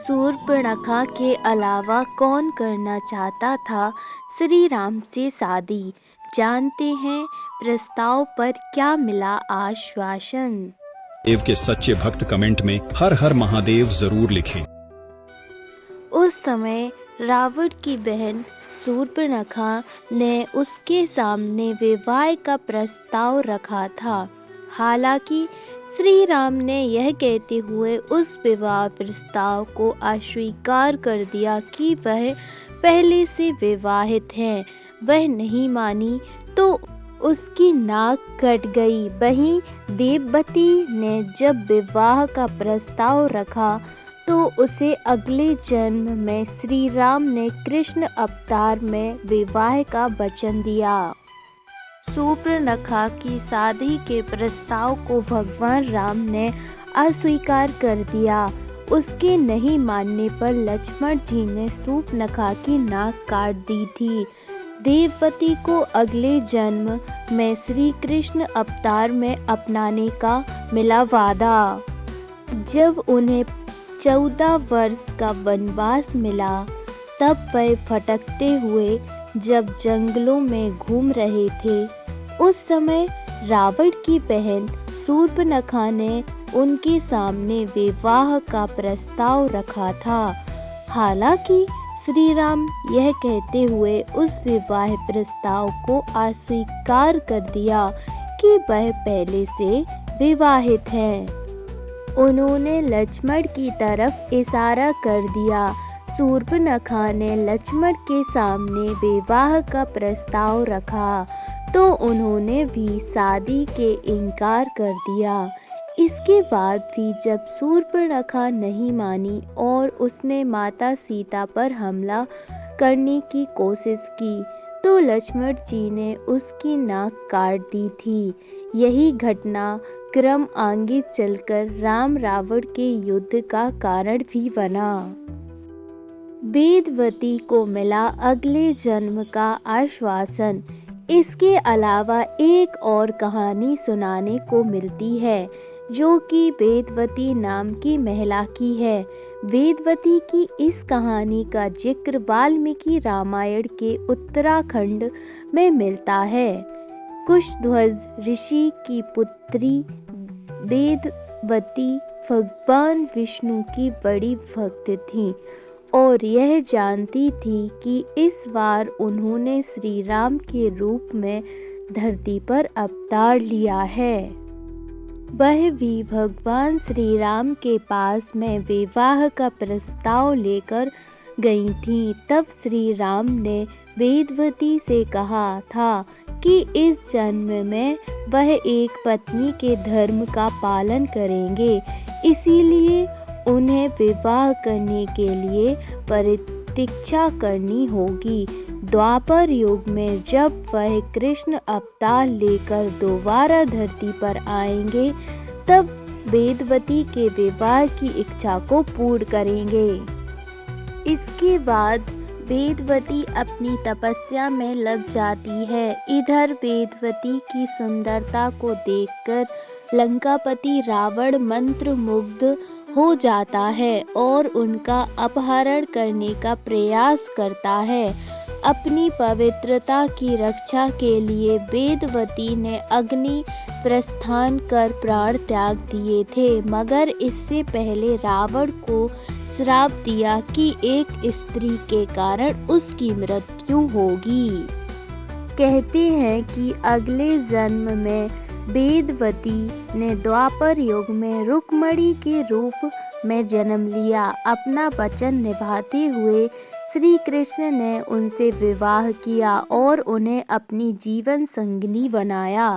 शूर्पणखा के अलावा कौन करना चाहता था श्री राम से शादी? जानते हैं प्रस्ताव पर क्या मिला आश्वासन। देव के सच्चे भक्त कमेंट में हर हर महादेव जरूर लिखें। उस समय रावण की बहन शूर्पणखा ने उसके सामने विवाह का प्रस्ताव रखा था। हालांकि श्री राम ने यह कहते हुए उस विवाह प्रस्ताव को अस्वीकार कर दिया कि वह पहले से विवाहित हैं। वह नहीं मानी तो उसकी नाक कट गई। वहीं देववती ने जब विवाह का प्रस्ताव रखा तो उसे अगले जन्म में श्री राम ने कृष्ण अवतार में विवाह का वचन दिया। शूर्पणखा की शादी के प्रस्ताव को भगवान राम ने अस्वीकार कर दिया। उसके नहीं मानने पर लक्ष्मण जी ने शूर्पणखा की नाक काट दी थी। देववती को अगले जन्म में श्री कृष्ण अवतार में अपनाने का मिला वादा। जब उन्हें 14 वर्ष का वनवास मिला तब वह भटकते हुए जब जंगलों में घूम रहे थे, उस समय रावण की बहन शूर्पणखा ने उनके सामने विवाह का प्रस्ताव रखा था। हालांकि श्री राम यह कहते हुए उस विवाह प्रस्ताव को अस्वीकार कर दिया कि वह पहले से विवाहित हैं। उन्होंने लक्ष्मण की तरफ इशारा कर दिया। शूर्पणखा ने लक्ष्मण के सामने विवाह का प्रस्ताव रखा तो उन्होंने भी शादी के इनकार कर दिया। इसके बाद भी जब शूर्पणखा नहीं मानी और उसने माता सीता पर हमला करने की कोशिश की तो लक्ष्मण जी ने उसकी नाक काट दी थी। यही घटना क्रम आगे चलकर राम रावण के युद्ध का कारण भी बना। वेदवती को मिला अगले जन्म का आश्वासन। इसके अलावा एक और कहानी सुनाने को मिलती है जो कि वेदवती नाम की महिला की है। वेदवती की इस कहानी का जिक्र वाल्मीकि रामायण के उत्तराखंड में मिलता है। कुशध्वज ऋषि की पुत्री वेदवती भगवान विष्णु की बड़ी भक्त थी और यह जानती थी कि इस बार उन्होंने श्री राम के रूप में धरती पर अवतार लिया है। वह भी भगवान श्री राम के पास में विवाह का प्रस्ताव लेकर गई थी। तब श्री राम ने वेदवती से कहा था कि इस जन्म में वह एक पत्नी के धर्म का पालन करेंगे, इसीलिए उन्हें विवाह करने के लिए प्रतीक्षा करनी होगी। द्वापर युग में जब वह कृष्ण अवतार लेकर दोबारा धरती पर आएंगे तब वेदवती के विवाह की इच्छा को पूर्ण करेंगे। इसके बाद वेदवती अपनी तपस्या में लग जाती है। इधर वेदवती की सुंदरता को देखकर लंकापति रावण मंत्रमुग्ध हो जाता है और उनका अपहरण करने का प्रयास करता है। अपनी पवित्रता की रक्षा के लिए वेदवती ने अग्नि प्रस्थान कर प्राण त्याग दिए थे, मगर इससे पहले रावण को श्राप दिया कि एक स्त्री के कारण उसकी मृत्यु होगी। कहते हैं कि अगले जन्म में वेदवती ने द्वापर युग में रुक्मणी के रूप में जन्म लिया। अपना वचन निभाते हुए श्री कृष्ण ने उनसे विवाह किया और उन्हें अपनी जीवन संगिनी बनाया।